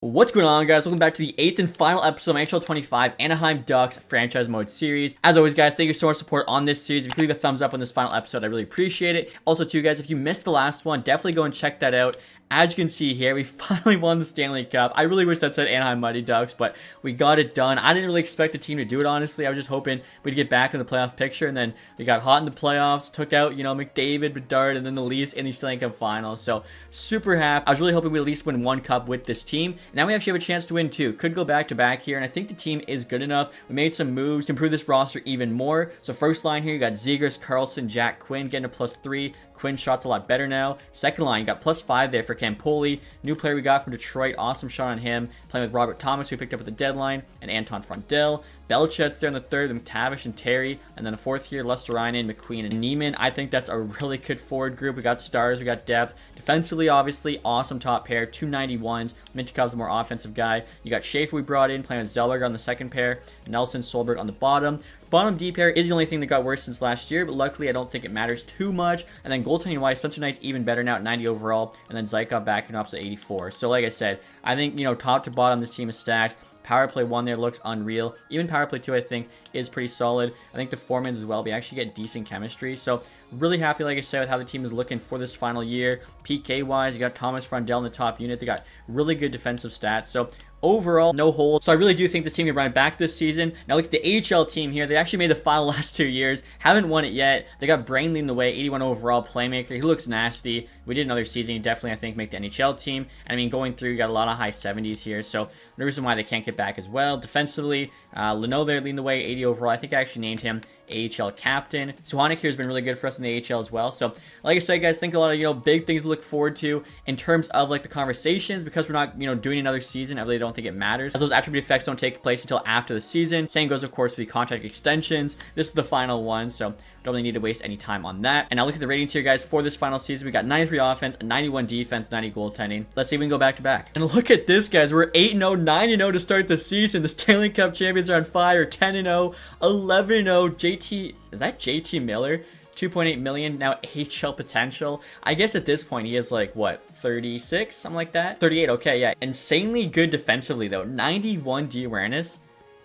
What's going on, guys? Welcome back to the 8th and final episode of NHL 25 Anaheim Ducks Franchise Mode Series. As always, guys, thank you so much for support on this series. If you could leave a thumbs up on this final episode, I really appreciate it. Also, too, guys, if you missed the last one, definitely go and check that out. As you can see here, we finally won the Stanley Cup. I really wish that said Anaheim Mighty Ducks, but we got it done. I didn't really expect the team to do it, honestly. I was just hoping we'd get back in the playoff picture, and then we got hot in the playoffs, took out, McDavid, Bedard, and then the Leafs in the Stanley Cup Finals. So, super happy. I was really hoping we at least win one cup with this team. Now we actually have a chance to win two. Could go back-to-back here, and I think the team is good enough. We made some moves to improve this roster even more. So, first line here, you got Zegras, Carlson, Jack Quinn getting a +3. Quinn shot's a lot better now. Second line, you got +5 there for Campoli. New player we got from Detroit. Awesome shot on him. Playing with Robert Thomas, who we picked up at the deadline. And Anton Frondell. Belchet's there in the third. McTavish and Terry. And then a fourth here, Lesterainen, McQueen, and Neiman. I think that's a really good forward group. We got stars. We got depth. Defensively, obviously, awesome top pair. 291s. Mintyukov's a more offensive guy. You got Schaefer we brought in, playing with Zellweger on the second pair. Nelson, Solberg on the bottom. Bottom D pair is the only thing that got worse since last year, but luckily I don't think it matters too much. And then goaltending wise, Spencer Knight's even better now at 90 overall, and then Zykov back in ops at 84. So like I said, I think, top to bottom, this team is stacked. Power play 1 there looks unreal. Even power play 2, I think, is pretty solid. I think the foremans as well, we actually get decent chemistry. So really happy, like I said, with how the team is looking for this final year. PK wise, you got Thomas Frondell in the top unit. They got really good defensive stats. So overall, no holes. So I really do think this team can run it back this season. Now look at the AHL team here. They actually made the final last 2 years. Haven't won it yet. They got Brain leading the way, 81 overall playmaker. He looks nasty. We did another season. He definitely, I think, make the NHL team. And I mean, going through, you got a lot of high 70s here. So no reason why they can't get back as well. Defensively, Leno there leading the way, 80 overall. I think I actually named him AHL captain. Suhanik here has been really good for us in the AHL as well. So, like I said, guys, think a lot of, big things to look forward to in terms of, like, the conversations. Because we're not, doing another season, I really don't think it matters, as those attribute effects don't take place until after the season. Same goes, of course, for the contract extensions. This is the final one, so don't really need to waste any time on that. And now look at the ratings here, guys, for this final season. We got 93 offense, 91 defense, 90 goaltending. Let's see if we can go back-to-back. And look at this, guys. We're 8-0, 9-0 to start the season. The Stanley Cup champions are on fire. 10-0, 11-0. JT, is that JT Miller? 2.8 million, now AHL potential. I guess at this point, he is like, what, 36? Something like that? 38, okay, yeah. Insanely good defensively, though. 91 D awareness.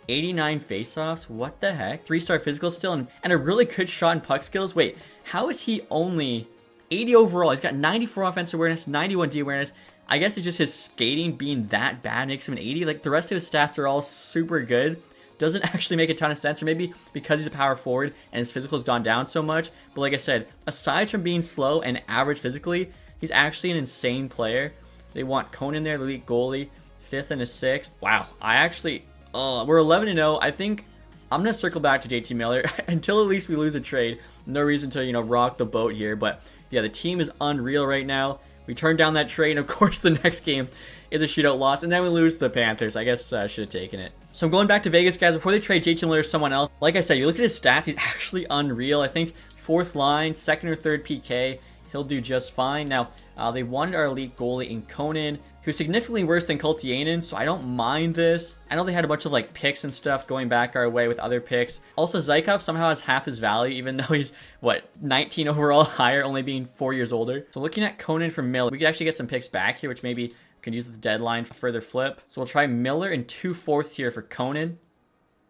89 faceoffs. What the heck? 3-star physical still, and a really good shot and puck skills. Wait, how is he only 80 overall? He's got 94 offensive awareness, 91 D awareness. I guess it's just his skating being that bad makes him an 80. Like, the rest of his stats are all super good. Doesn't actually make a ton of sense, or maybe because he's a power forward and his physical has gone down so much. But like I said, aside from being slow and average physically, he's actually an insane player. They want Conan there, the elite goalie, 5th and a 6th. Wow, we're 11-0. I think I'm going to circle back to JT Miller until at least we lose a trade. No reason to, rock the boat here. But yeah, the team is unreal right now. We turned down that trade, and of course the next game is a shootout loss, and then we lose to the Panthers. I guess I should have taken it. So I'm going back to Vegas, guys. Before they trade JT Miller to someone else, like I said, you look at his stats, he's actually unreal. I think 4th line, 2nd or 3rd PK, he'll do just fine. Now, they wanted our elite goalie in Conan, who's significantly worse than Kultiainen, so I don't mind this. I know they had a bunch of like picks and stuff going back our way with other picks. Also, Zykov somehow has half his value, even though he's, 19 overall higher, only being 4 years older. So looking at Conan for Miller, we could actually get some picks back here, which maybe we can use the deadline for further flip. So we'll try Miller and 2 4ths here for Conan.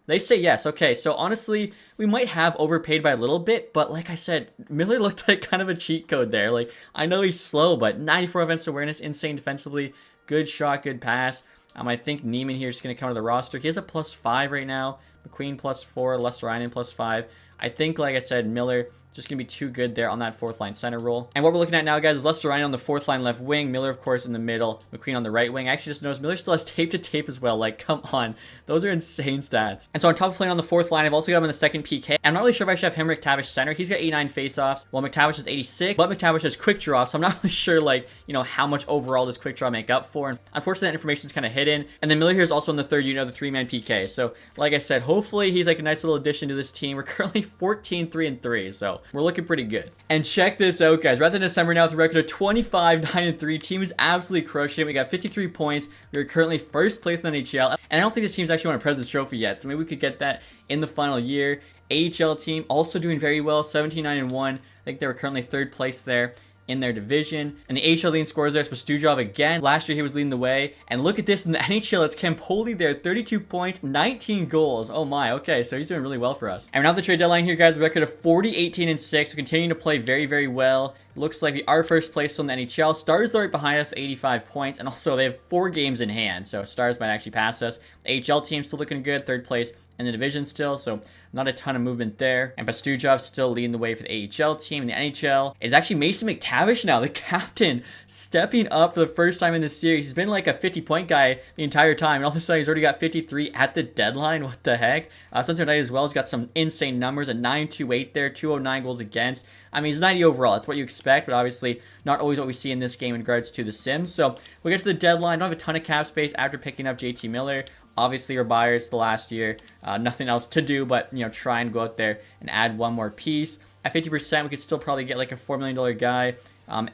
They say yes. Okay, so honestly, we might have overpaid by a little bit, but like I said, Miller looked like kind of a cheat code there. Like, I know he's slow, but 94 offensive awareness, insane defensively, good shot, good pass. I think Neiman here is going to come to the roster. He has a +5 right now. McQueen +4, Lesterainen +5. I think, like I said, Miller just going to be too good there on that 4th line center role. And what we're looking at now, guys, is Lesterainen on the 4th line left wing, Miller, of course, in the middle, McQueen on the right wing. I actually just noticed Miller still has tape to tape as well. Like, come on. Those are insane stats. And so on top of playing on the 4th line, I've also got him in the 2nd PK. I'm not really sure if I should have him or McTavish center. He's got 89 faceoffs, while McTavish has 86, but McTavish has quick draw, so I'm not really sure, like, how much overall does quick draw make up for. And unfortunately, that information is kind of hidden. And then Miller here is also in the 3rd unit of the 3-man PK. So, like I said, hopefully he's like a nice little addition to this team. We're currently 14-3-3, so we're looking pretty good. And check this out, guys. We're at the December now with a record of 25-9-3. Team is absolutely crushing it. We got 53 points. We're currently 1st place in the NHL. And I don't think this team's actually won a President's Trophy yet, so maybe we could get that in the final year. AHL team also doing very well, 17-9-1. I think they were currently 3rd place there. in their division. And the AHL leading scorers there is Pastujov again. Last year he was leading the way. And look at this in the NHL. It's Campoli there, 32 points, 19 goals. Oh my, okay, so he's doing really well for us. And we're now at the trade deadline here, guys. A record of 40, 18, and 6. We're continuing to play very, very well. It looks like we are first place still in the NHL. Stars are right behind us, 85 points. And also they have 4 games in hand, so Stars might actually pass us. The AHL team's still looking good, 3rd place in the division still, so not a ton of movement there. And Pastujov still leading the way for the AHL team. In the NHL is actually Mason McTavish now, the captain, stepping up for the first time in this series. He's been like a 50-point guy the entire time, and all of a sudden he's already got 53 at the deadline. What the heck? Spencer Knight as well has got some insane numbers, a 9.28 there, 209 goals against. I mean, he's 90 overall. That's what you expect, but obviously not always what we see in this game in regards to the Sims. So we get to the deadline. Don't have a ton of cap space after picking up JT Miller. Obviously, we're buyers the last year. Nothing else to do but, try and go out there and add one more piece. At 50%, we could still probably get like a $4 million guy.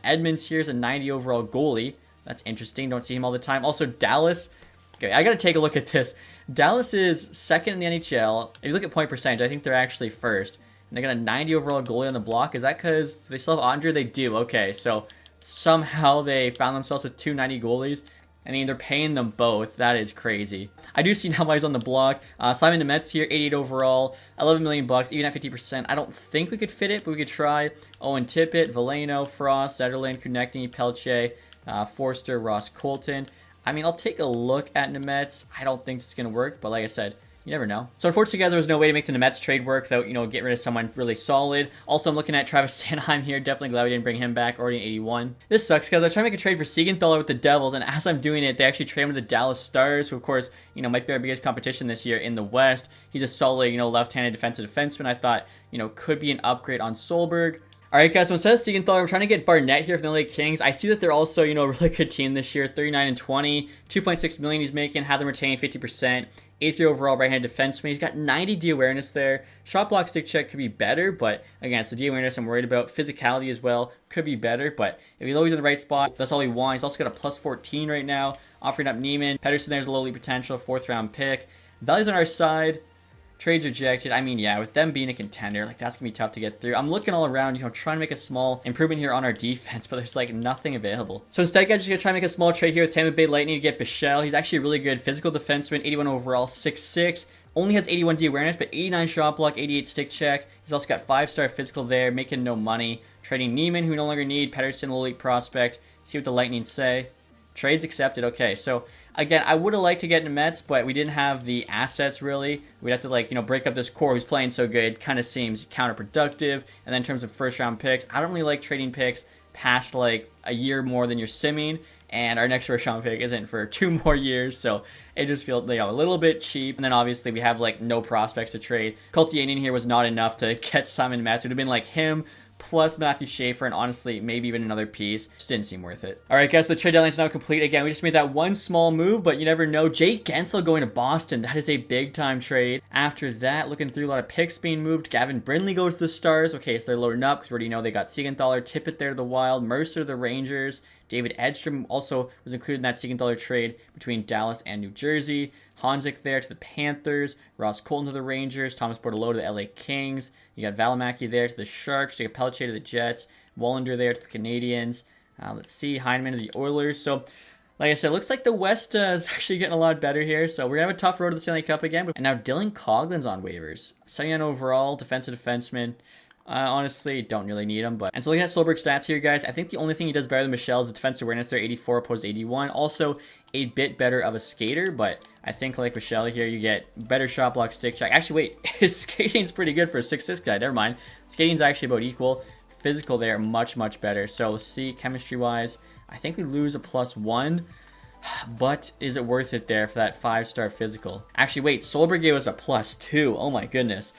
Edmonds here is a 90 overall goalie. That's interesting. Don't see him all the time. Also, Dallas. Okay, I got to take a look at this. Dallas is 2nd in the NHL. If you look at point percentage, I think they're actually 1st. And they got a 90 overall goalie on the block. Is that because they still have Andre? They do. Okay, so somehow they found themselves with 2 90 goalies. I mean, they're paying them both. That is crazy. I do see now why he's on the block. Simon Nemets here, 88 overall, 11 million bucks, even at 50%. I don't think we could fit it, but we could try. Owen Tippett, Veleno, Frost, Zetterlund, Konechny, Pelche, Forster, Ross Colton. I mean, I'll take a look at Nemets. I don't think it's going to work, but like I said, you never know. So unfortunately, guys, there was no way to make the Nemets trade work without, getting rid of someone really solid. Also, I'm looking at Travis Sanheim here. Definitely glad we didn't bring him back. Already in 81. This sucks, guys. I was trying to make a trade for Siegenthaler with the Devils, and as I'm doing it, they actually trade him to the Dallas Stars, who, of course, might be our biggest competition this year in the West. He's a solid, left-handed defensive defenseman. I thought, could be an upgrade on Solberg. Alright, guys, so instead of Siegenthaler, we're trying to get Barnett here from the LA Kings. I see that they're also, a really good team this year, 39 and 20, 2.6 million he's making, had them retain 50%, 83 overall right-handed defenseman. He's got 90 D awareness there. Shot block, stick check could be better, but again, it's the D awareness I'm worried about. Physicality as well could be better, but if he's always in the right spot, that's all we want. He's also got a plus 14 right now, offering up Neiman. Pedersen there's a low league potential, 4th round pick. Values on our side. Trades rejected. I mean, yeah, with them being a contender, like that's gonna be tough to get through. I'm looking all around, trying to make a small improvement here on our defense, but there's like nothing available. So instead, guys, just gonna try and make a small trade here with Tampa Bay Lightning to get Bichelle. He's actually a really good physical defenseman, 81 overall, 6'6". Only has 81 D awareness, but 89 shot block, 88 stick check. He's also got 5-star physical there, making no money. Trading Neiman, who we no longer need. Pedersen, low league prospect. See what the Lightning say. Trades accepted. Okay, so again, I would have liked to get Nemets, but we didn't have the assets really. We'd have to break up this core who's playing so good. Kind of seems counterproductive. And then in terms of 1st round picks, I don't really like trading picks past like a year more than you're simming. And our next 1st round pick isn't for 2 more years, so it just feels a little bit cheap. And then obviously we have like no prospects to trade. Kultianin here was not enough to get Simon Nemets. It would have been like him plus Matthew Schaefer, and honestly, maybe even another piece. Just didn't seem worth it. All right, guys, the trade deadline is now complete. Again, we just made that one small move, but you never know. Jake Gensel going to Boston. That is a big-time trade. After that, looking through a lot of picks being moved. Gavin Brindley goes to the Stars. Okay, so they're loading up because we already know they got Siegenthaler, Tippett there to the Wild, Mercer the Rangers. David Edstrom also was included in that Siegenthaler trade between Dallas and New Jersey. Hanzik there to the Panthers. Ross Colton to the Rangers. Thomas Bortolo to the LA Kings. You got Valimaki there to the Sharks. Jacob Pelletier to the Jets. Wallander there to the Canadiens. Let's see. Heineman to the Oilers. So, like I said, it looks like the West is actually getting a lot better here. So, we're going to have a tough road to the Stanley Cup again. And now Dylan Coughlin's on waivers. 79 overall, defensive defenseman. Honestly, don't really need him. And so looking at Solberg's stats here, guys, I think the only thing he does better than Michelle is the defensive awareness there, 84 opposed to 81. Also, a bit better of a skater, but I think like Michelle here, you get better shot block, stick check. Actually, wait, his skating's pretty good for a 6'6" guy. Never mind. Skating's actually about equal. Physical there, much, much better. So let's see, chemistry-wise, I think we lose a +1. But is it worth it there for that 5-star physical? Actually, wait, Solberg gave us a +2. Oh my goodness.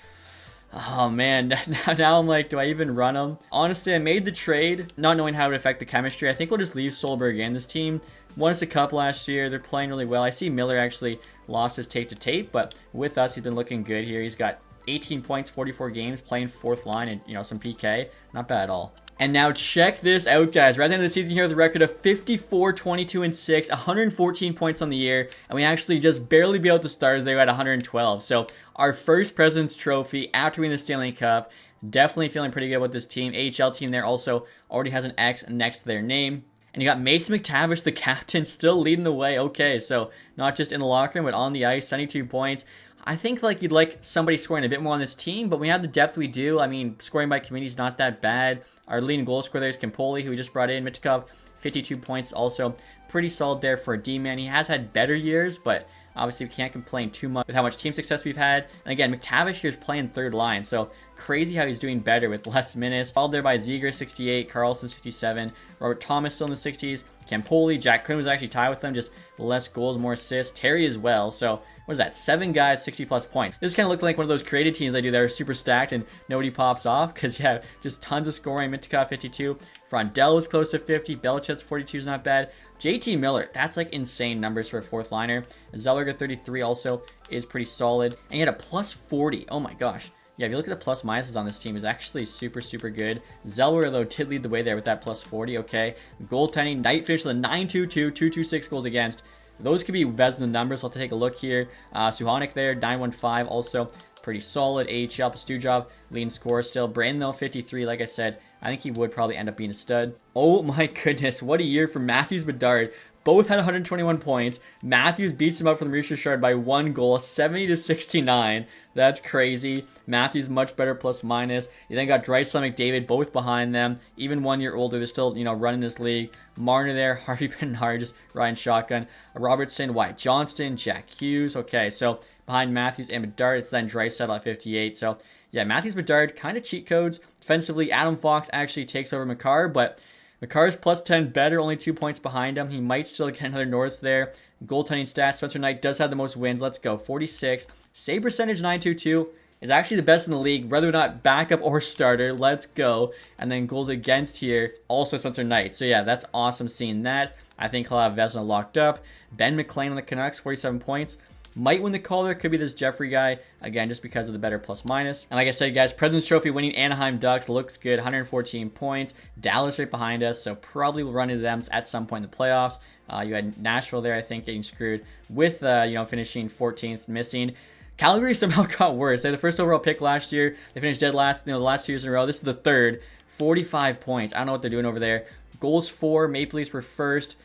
Oh man, now I'm like, do I even run him? Honestly, I made the trade, not knowing how it would affect the chemistry. I think we'll just leave Solberg in. This team won us a cup last year. They're playing really well. I see Miller actually lost his tape to tape, but with us, he's been looking good here. He's got 18 points, 44 games, playing 4th line, and some PK. Not bad at all. And now check this out, guys. Right at the end of the season here with a record of 54, 22, and 6, 114 points on the year, and we actually just barely beat out the Stars. They were at 112. So our first President's Trophy after winning the Stanley Cup. Definitely feeling pretty good with this team. AHL team there also already has an X next to their name. And you got Mason McTavish, the captain, still leading the way. Okay, so not just in the locker room, but on the ice, 72 points. I think like you'd like somebody scoring a bit more on this team, but we have the depth we do. I mean, scoring by committee is not that bad. Our leading goal scorer there is Campoli, who we just brought in. Mitkov, 52 points, also pretty solid there for a D-man. He has had better years, but obviously we can't complain too much with how much team success we've had. And again, McTavish here is playing third line, so crazy how he's doing better with less minutes. Followed there by Ziegler, 68, Carlson, 67, Robert Thomas still in the 60s, Campoli, Jack Quinn was actually tied with them, just less goals, more assists, Terry as well. So what is that, 7 guys, 60 plus points. This kind of looked like one of those creative teams I do that are super stacked and nobody pops off, because yeah, just tons of scoring. Mintikov 52, Frondell was close to 50, Belichick's 42 is not bad. JT Miller, that's like insane numbers for a fourth liner. Zellweger 33 also is pretty solid, and he had a plus 40. Oh my gosh. Yeah, if you look at the plus minuses on this team, is actually super, super good. Zellweger, though, did lead the way there with that plus 40, okay. Goaltending, Knight finished with a 9-2-2, 226 goals against. Those could be Vezina numbers. We'll have to take a look here. Suhanik there, 915, also pretty solid. AHL, Stujov, leading scorer still. Brandon, 53, like I said, I think he would probably end up being a stud. Oh my goodness, what a year for Matthews Bedard. Both had 121 points. Matthews beats him up from the Maurice Richard by 1 goal, 70-69. That's crazy. Matthews much better plus minus. You then got Draisaitl, McDavid, both behind them. Even 1 year older, they're still, running this league. Marner there, Harvey Bernard, just riding shotgun. Robertson, Wyatt Johnston, Jack Hughes. Okay, so behind Matthews and Bedard, it's then Draisaitl at 58. So yeah, Matthews, Bedard, kind of cheat codes. Defensively, Adam Fox actually takes over Makar, but Makar's plus 10 better, only 2 points behind him. He might still get another Norris there. Goaltending stats, Spencer Knight does have the most wins. Let's go, 46. Save percentage, 922. Is actually the best in the league, whether or not backup or starter. Let's go. And then goals against here, also Spencer Knight. So yeah, that's awesome seeing that. I think he'll have Vezina locked up. Ben McLean on the Canucks, 47 points. Might win the Calder, could be this Jeffrey guy, again, just because of the better plus minus. And like I said, guys, President's Trophy winning Anaheim Ducks looks good, 114 points. Dallas right behind us, so probably we'll run into them at some point in the playoffs. You had Nashville there, I think, getting screwed with, finishing 14th, missing. Calgary somehow got worse. They had the first overall pick last year. They finished dead last, the last 2 years in a row. This is the third, 45 points. I don't know what they're doing over there. Goals for, Maple Leafs were first.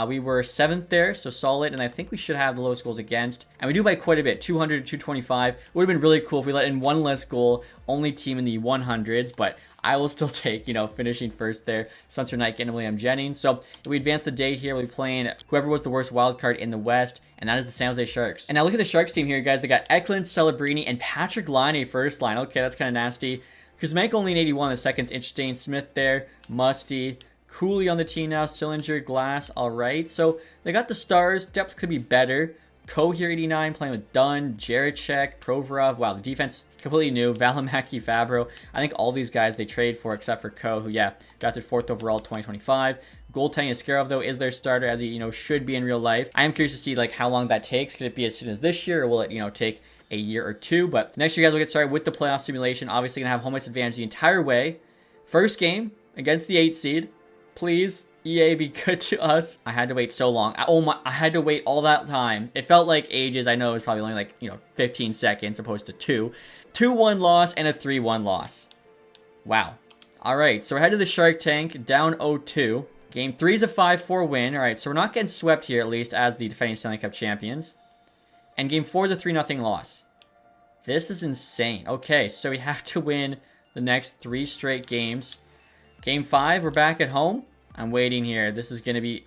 We were 7th there, so solid, and I think we should have the lowest goals against. And we do by quite a bit, 200 to 225. Would have been really cool if we let in 1 less goal, only team in the 100s, but I will still take, finishing first there. Spencer Knight and William Jennings. So if we advance the day here, we'll be playing whoever was the worst wild card in the West, and that is the San Jose Sharks. And now look at the Sharks team here, guys. They got Eklund, Celebrini, and Patrick Laine first line. Okay, that's kind of nasty. Kuzmenko only an 81, the second's interesting. Smith there, Musty. Cooley on the team now, Sillinger, Glass, all right. So they got the stars. Depth could be better. Ko here, 89, playing with Dunn, Jaracek, Provorov. Wow, the defense completely new. Valimaki, Fabro. I think all these guys they trade for except for Ko, who, yeah, drafted 4th overall 2025. Goaltending Askarov, though, is their starter, as he, should be in real life. I am curious to see, how long that takes. Could it be as soon as this year, or will it, take a year or 2? But next year, guys, we'll get started with the playoff simulation. Obviously, going to have home ice advantage the entire way. First game against the 8 seed. Please, EA, be good to us. I had to wait so long. I had to wait all that time. It felt like ages. I know it was probably only 15 seconds opposed to 2. 2-1 loss and a 3-1 loss. Wow. All right, so we're headed to the Shark Tank, down 0-2. Game 3 is a 5-4 win. All right, so we're not getting swept here, at least, as the defending Stanley Cup champions. And Game 4 is a 3-0 loss. This is insane. Okay, so we have to win the next 3 straight games. Game 5, we're back at home. I'm waiting here. This is going to be...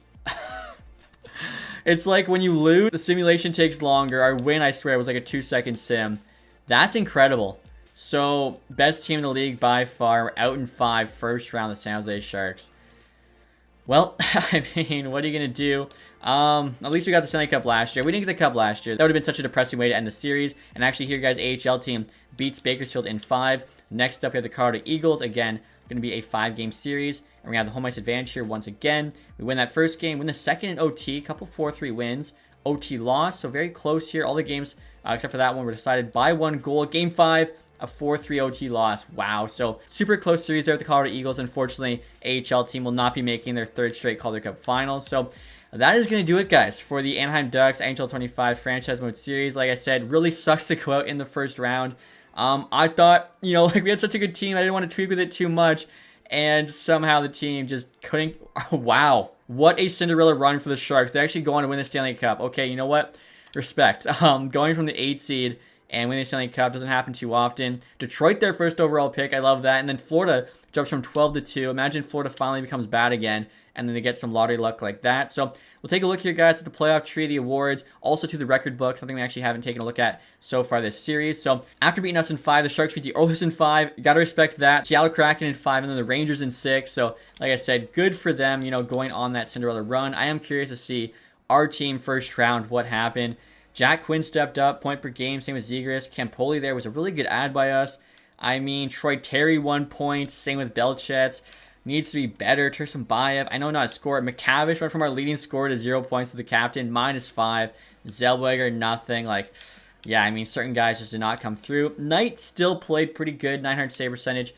It's like when you lose, the simulation takes longer. Our win, I swear, was like a 2-second sim. That's incredible. So, best team in the league by far. We're out in 5, first round, the San Jose Sharks. Well, I mean, what are you going to do? At least we got the Stanley Cup last year. We didn't get the Cup last year. That would have been such a depressing way to end the series. And actually here, guys, AHL team beats Bakersfield in 5. Next up, we have the Colorado Eagles. Again, going to be a 5-game series. And we're going to have the home ice advantage here once again. We win that first game, win the second in OT. Couple 4-3 wins. OT loss, so very close here. All the games, except for that one, were decided by 1 goal. Game 5, a 4-3 OT loss. Wow, so super close series there with the Colorado Eagles. Unfortunately, AHL team will not be making their 3rd straight Calder Cup finals. So that is going to do it, guys, for the Anaheim Ducks NHL 25 Franchise Mode Series. Like I said, really sucks to go out in the first round. I thought, you know, like we had such a good team. I didn't want to tweak with it too much. And somehow the team just couldn't. Wow. What a Cinderella run for the Sharks. They actually go on to win the Stanley Cup. Okay, you know what? Respect. Going from the 8th seed and winning the Stanley Cup doesn't happen too often. Detroit, their first overall pick. I love that. And then Florida jumps from 12 to 2. Imagine Florida finally becomes bad again, and then they get some lottery luck like that. So we'll take a look here, guys, at the playoff tree, the awards, also to the record book, something we actually haven't taken a look at so far this series. So after beating us in 5, the Sharks beat the Oilers in 5. You got to respect that. Seattle Kraken in 5, and then the Rangers in 6. So like I said, good for them, you know, going on that Cinderella run. I am curious to see our team first round, what happened. Jack Quinn stepped up, point per game, same with Zegras. Campoli there was a really good ad by us. I mean, Troy Terry 1 point, same with Belchetz. Needs to be better. Tursunbayev, I know not a score. McTavish went from our leading scorer to 0 points to the captain, -5. Zellweger, nothing. Like, yeah, I mean, certain guys just did not come through. Knight still played pretty good, 900 save percentage.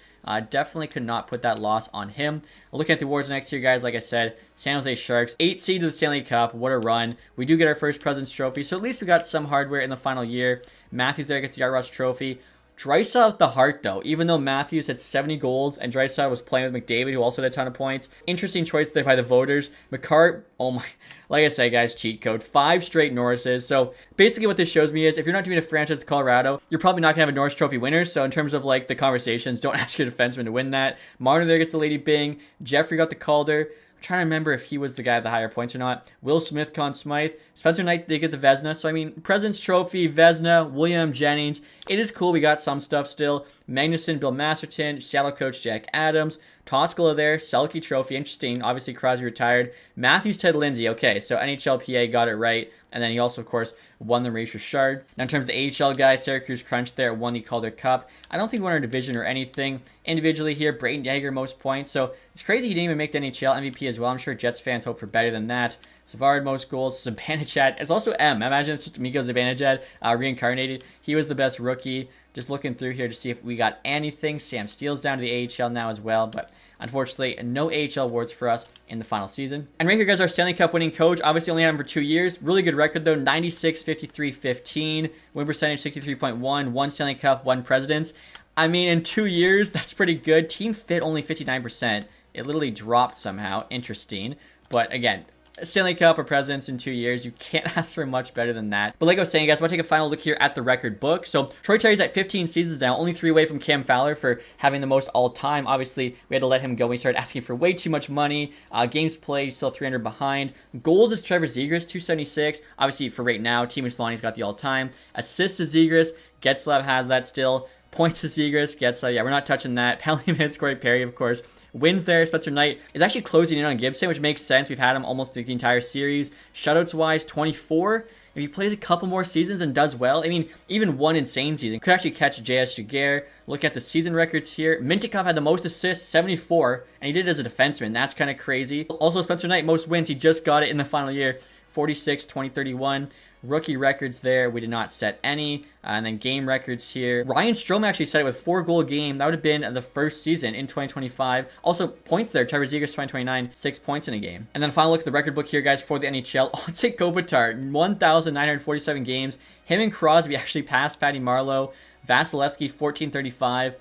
Definitely could not put that loss on him. Looking at the awards next year, guys, like I said, San Jose Sharks, 8 seed to the Stanley Cup. What a run. We do get our first President's Trophy, so at least we got some hardware in the final year. Matthews there gets the Art Ross Trophy. Draisaitl with the heart, though. Even though Matthews had 70 goals and Draisaitl was playing with McDavid, who also had a ton of points. Interesting choice there by the voters. McCart, oh my, like I said, guys, cheat code. 5 straight Norrises. So basically what this shows me is if you're not doing a franchise with Colorado, you're probably not going to have a Norris Trophy winner. So in terms of like the conversations, don't ask your defenseman to win that. Marner there gets the Lady Byng. Jeffrey got the Calder. Trying to remember if he was the guy with the higher points or not. Will Smith, Conn Smythe. Spencer Knight, they get the Vezina. So, I mean, President's Trophy, Vezina, William Jennings. It is cool. We got some stuff still. Magnuson, Bill Masterton, Seattle coach Jack Adams. Toskala there, Selke Trophy. Interesting. Obviously, Crosby retired. Matthews, Ted Lindsay. Okay, so NHLPA got it right. And then he also, of course, won the Maurice Richard. Now, in terms of the AHL guys, Syracuse Crunch there won the Calder Cup. I don't think we won our division or anything. Individually here, Brayden Yager, most points. So, it's crazy he didn't even make the NHL MVP as well. I'm sure Jets fans hope for better than that. Savard, most goals. Zibanejad. It's also M. I imagine it's just Miko Zibanejad reincarnated. He was the best rookie. Just looking through here to see if we got anything. Sam Steele's down to the AHL now as well, but unfortunately, no AHL awards for us in the final season. And right here, guys, our Stanley Cup winning coach. Obviously, only had him for 2 years. Really good record, though. 96, 53, 15. Win percentage, 63.1. 1 Stanley Cup, 1 Presidents. I mean, in 2 years, that's pretty good. Team fit, only 59%. It literally dropped somehow. Interesting. But again, Stanley Cup or Presidents in 2 years, you can't ask for much better than that. But like I was saying, guys, I want to take a final look here at the record book. So Troy Terry's at 15 seasons now, only 3 away from Cam Fowler for having the most all-time. Obviously, we had to let him go. We started asking for way too much money. Games played, still 300 behind. Goals is Trevor Zegras, 276. Obviously, for right now, Teemu Selanne's got the all-time. Assists to Zegras, Getzlav has that still. Points to Zegras, Getzlav, yeah, we're not touching that. Penalty minutes, Corey Perry, of course. Wins there. Spencer Knight is actually closing in on Gibson, which makes sense. We've had him almost the entire series. Shutouts-wise, 24. If he plays a couple more seasons and does well, I mean, even one insane season could actually catch J.S. Jaguar. Look at the season records here. Mintyukov had the most assists, 74, and he did it as a defenseman. That's kind of crazy. Also, Spencer Knight, most wins. He just got it in the final year. 46, 20, 31. Rookie records there, we did not set any. And then game records here. Ryan Strome actually set it with 4-goal game. That would have been the first season in 2025. Also, points there. Trevor Zegras, 2029, 6 points in a game. And then final look at the record book here, guys, for the NHL. Onse Kopitar, 1,947 games. Him and Crosby actually passed Patty Marleau. Vasilevsky, 1,435.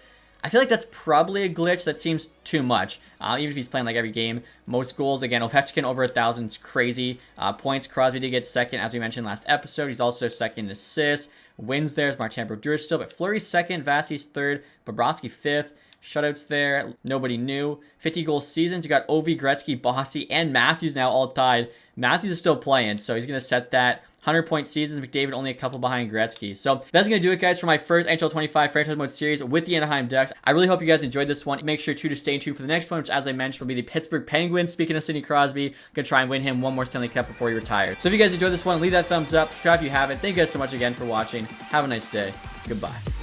I feel like that's probably a glitch. That seems too much. Even if he's playing like every game. Most goals, again, Ovechkin over 1,000 is crazy. Points, Crosby did get second, as we mentioned last episode. He's also second in assists. Wins there's Martin Brodeur still, but Fleury's second, Vasi's third, Bobrovsky fifth. Shutouts there, nobody knew. 50-goal seasons, you got Ovi, Gretzky, Bossy, and Matthews now all tied. Matthews is still playing, so he's going to set that. 100-point seasons, McDavid only a couple behind Gretzky. So that's going to do it, guys, for my first NHL 25 Franchise Mode Series with the Anaheim Ducks. I really hope you guys enjoyed this one. Make sure to stay tuned for the next one, which, as I mentioned, will be the Pittsburgh Penguins. Speaking of Sidney Crosby, going to try and win him one more Stanley Cup before he retires. So if you guys enjoyed this one, leave that thumbs up. Subscribe if you haven't. Thank you guys so much again for watching. Have a nice day. Goodbye.